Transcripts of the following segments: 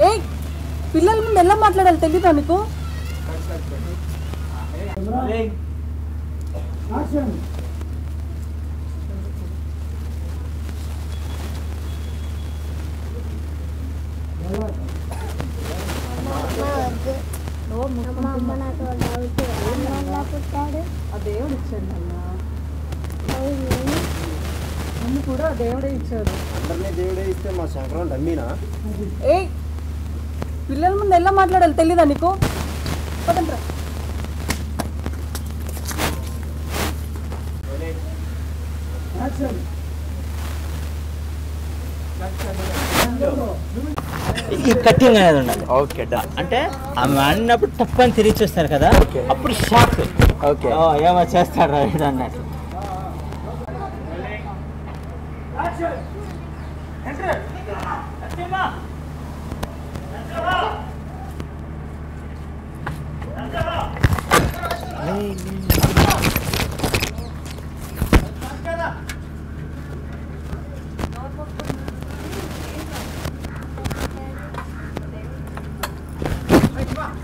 ఏయ్ పిల్లల ముందు ఎలా మాట్లాడాలి తెలీదా నీకు? దేవుడు ఇచ్చాడు నన్ను కూడా దేవుడే ఇచ్చాడు. అందరినీ దేవుడే ఇస్తే మా శంకరం డమ్మీనా? ఏయ్ పిల్లల ముందు ఎలా మాట్లాడాలి తెలీదా నీకు? పదండ్రా. ఈ కట్టింగ్ అనేది ఉండాలి. ఓకే అంటే ఆమె అన్నప్పుడు తప్పని తిరిగి చూస్తారు కదా, అప్పుడు షాక్. ఓకే ఏమో చేస్తాడు రైట్ అన్నట్టు.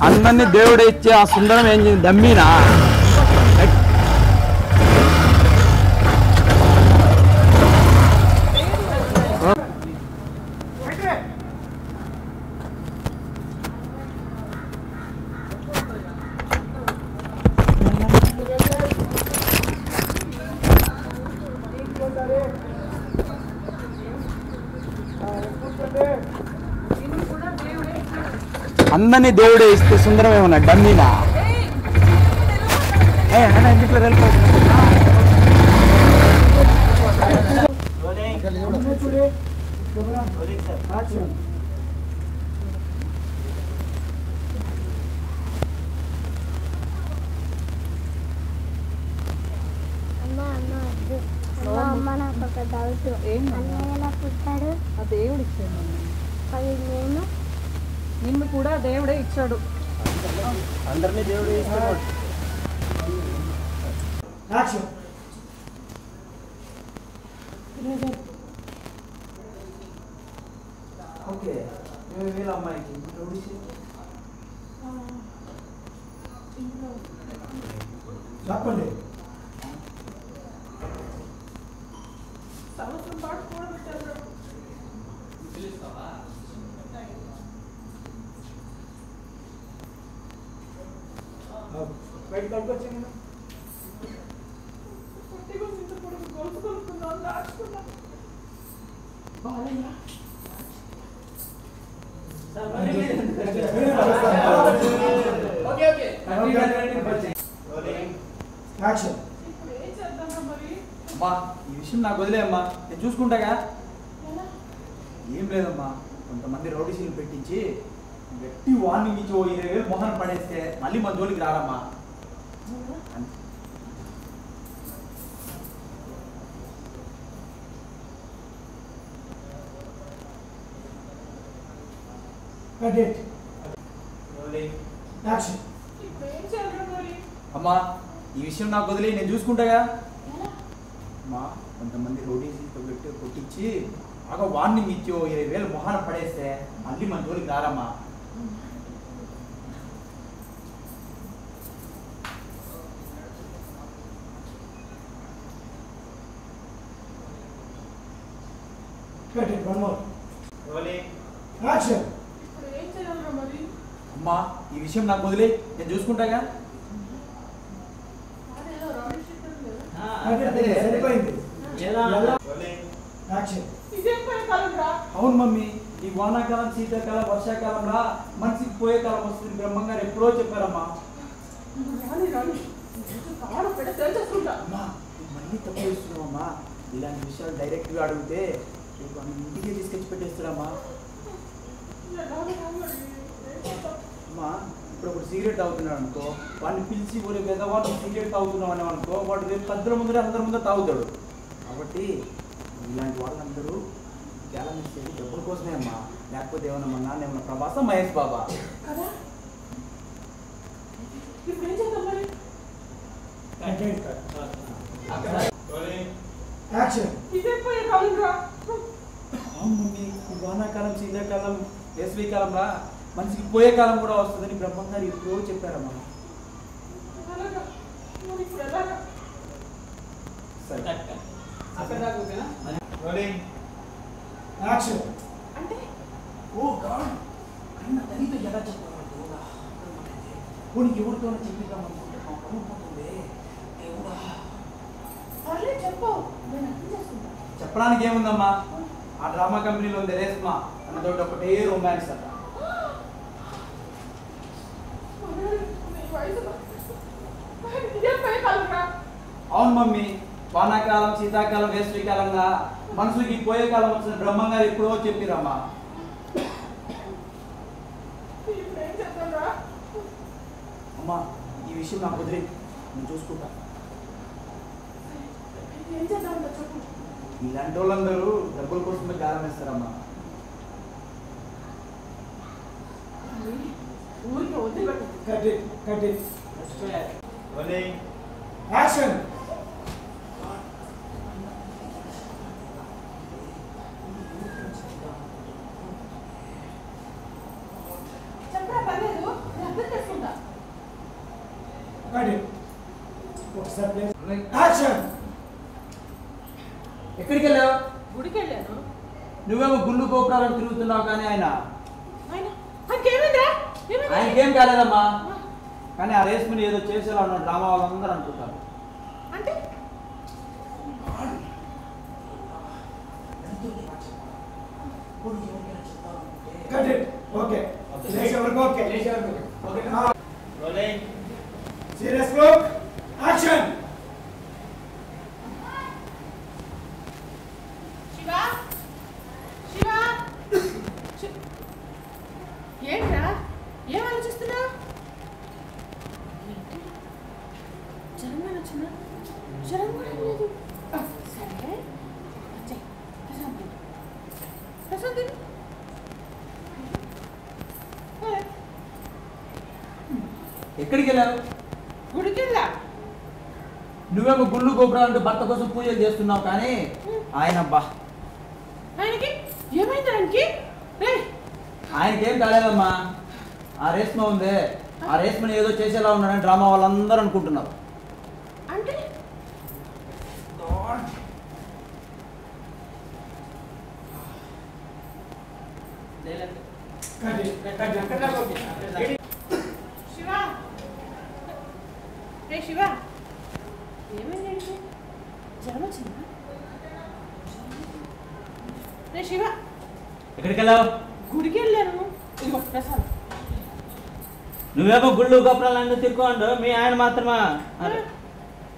అందరినీ దేవుడే ఇచ్చే ఆ సుందరం ఏం చేసింది? దమ్మీనా? అందరినీ దేవుడే ఇస్తే సుందరం ఏమన్నా డమ్మీనా? ఇంట్లో దేవుడు ఇచ్చాడు నిన్ను కూడా దేవుడే ఇచ్చాడు. అందరినీ దేవుడే ఇస్తాడు. ఓకే వీళ్ళ అమ్మాయికి చెప్పండి. సంవత్సరం పాటు కూడా పెట్టారు. బయట తగ్గొచ్చింది అమ్మా. ఈ విషయం నాకు వదిలేమ్మా, నేను చూసుకుంటాగా. ఏం లేదమ్మా, కొంతమంది రౌడీసీలు పెట్టించి గట్టి వార్నింగ్ ఇచ్చి 20,000 మొహన పడేస్తే మళ్ళీ మన జోలికి రారమ్మా. అమ్మా ఈ విషయం నాకు వదిలే, నేను చూసుకుంటాగా. అమ్మా కొంతమంది రౌడీసీలతో పెట్టి కొట్టించి బాగా వార్నింగ్ ఇచ్చి 20,000 మొహన పడేస్తే మళ్ళీ మన జోలికి రారమ్మా. అమ్మా ఈ విషయం నాకు వదిలే, నేను చూసుకుంటాగా. అవును మమ్మీ, ఈ వానాకాలం, శీతాకాలం, వర్షాకాలం రా మనిషికి పోయే కాలం వస్తుంది. బ్రహ్మంగారు ఎప్పుడో చెప్పారమ్మా. మళ్ళీ తప్పు చేస్తున్నామమ్మా. ఇలాంటి విషయాలు డైరెక్ట్గా అడిగితే ఇంటికే తీసుకొచ్చి పెట్టేస్తారమ్మా. అమ్మా ఇప్పుడు ఒకటి సిగరెట్ తాగుతున్నాడు అనుకో, వాడిని పిలిచి పోలే పెద్దవాడు సిగరెట్ తాగుతున్నావు అని అనుకో, వాడు రేపు అందరి ముందర తాగుతాడు. కాబట్టి ఇలాంటి వాళ్ళందరూ గ్యాలం ఇచ్చేది డబ్బుల కోసమే అమ్మా. లేకపోతే ఏమన్నా మా నాన్న ఏమన్నా ప్రభాసం మహేష్ బాబా. వానాకాలం శీతాకాలం వేసవి కాలంలా మనిషికి పోయే కాలం కూడా వస్తుందని బ్రహ్మం గారు ఎప్పుడో చెప్పారమ్మా. అంటే ఓ గాడ్ అన్న తల్లితో ఎలా చెప్పాలి ఎవరితో చెప్పిద్దామనుకుంటున్నావు చెప్పు చెప్పడానికి ఏముందమ్మా, ఆ డ్రామా కంపెనీలో ఉంది రేస్మా అన్నతో ఒకటే రొమాన్స్ అట. అవును మమ్మీ, వానాకాలం శీతాకాలం వేసవికాలంగా మనుషులకి పోయే కాలం వచ్చిన బ్రహ్మం గారు ఎప్పుడో చెప్పిరమ్మా. అమ్మా ఈ విషయం నాకు వదిలే, నేను చూసుకుంటా. ఇలాంటి వాళ్ళందరూ డబ్బుల కోసమే గాలం వేస్తారమ్మా. ఎక్కడికి వెళ్ళావు? గుడికి వెళ్ళాను. నువ్వేమో గుళ్ళు గోపురాలను తిరుగుతున్నావు, కానీ ఆయనకేం ఆయన కాలేదమ్మా. కానీ ఆ రేస్మిని ఏదో చేసేలా ఉన్న డ్రామా వాళ్ళందరూ అనుకుంటారు. అంటే ఏంట్రా ఏం ఆలోచిస్తున్నా? జ్వరం వచ్చిందా? జ్వరం కూడా లేదు. సరే ప్రశాంత్ ఎక్కడికి వెళ్ళావు? గుడికి వెళ్ళా. నువ్వేమో గుళ్ళు గోపురాలంటే భర్త కోసం పూజలు చేస్తున్నావు, కానీ ఆయనకి ఏమైంది? ఆయనకేం కాలేదమ్మా. ఆ రేస్మ ఉందే, ఆ రేస్మని ఏదో చేసేలా ఉన్నాడని డ్రామా వాళ్ళందరూ అనుకుంటున్నారు. అంటే శివ, రే శివ, ఏమైంది? జ్వరం వచ్చిందా? రే శివ, ఎక్కడికి వెళ్ళావు? గుడికి వెళ్ళాను. ఇదిగో ప్రసాద్. నువ్వేమో గుళ్ళు గోపురాలు తిరుక్కోండు, మీ ఆయన మాత్రమా?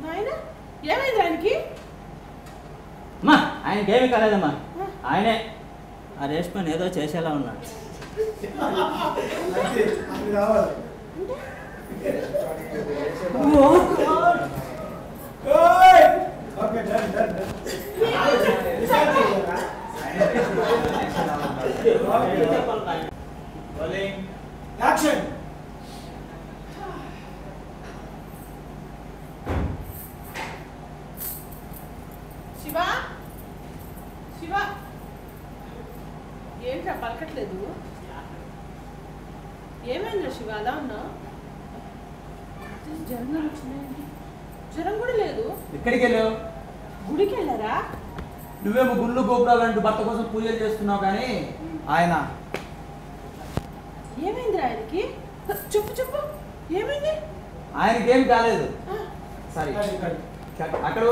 నాయన ఏమైంది ఆయనకి? అమ్మా ఆయనకేమీ కాలేదమ్మా. ఆయనే ఆ రేష్మని ఏదో చేసేలా ఉన్నాడు. శివ, శివ, ఏంట్రా పలకట్లేదు? ఏమైందిరా శివ అలా ఉన్నా? జ్వరం వచ్చిందండి. జ్వరం కూడా లేదు. ఎక్కడికి వెళ్ళావు? గుడికి వెళ్ళారా? నువ్వేమో గుళ్ళు గోపురాలంటూ భర్త కోసం పూజలు చేస్తున్నావు, కానీ ఏమైందిరా ఆయనకి? చెప్పు చెప్పు, ఏమైంది? ఆయనకేం కాలేదు. సరే అక్కడ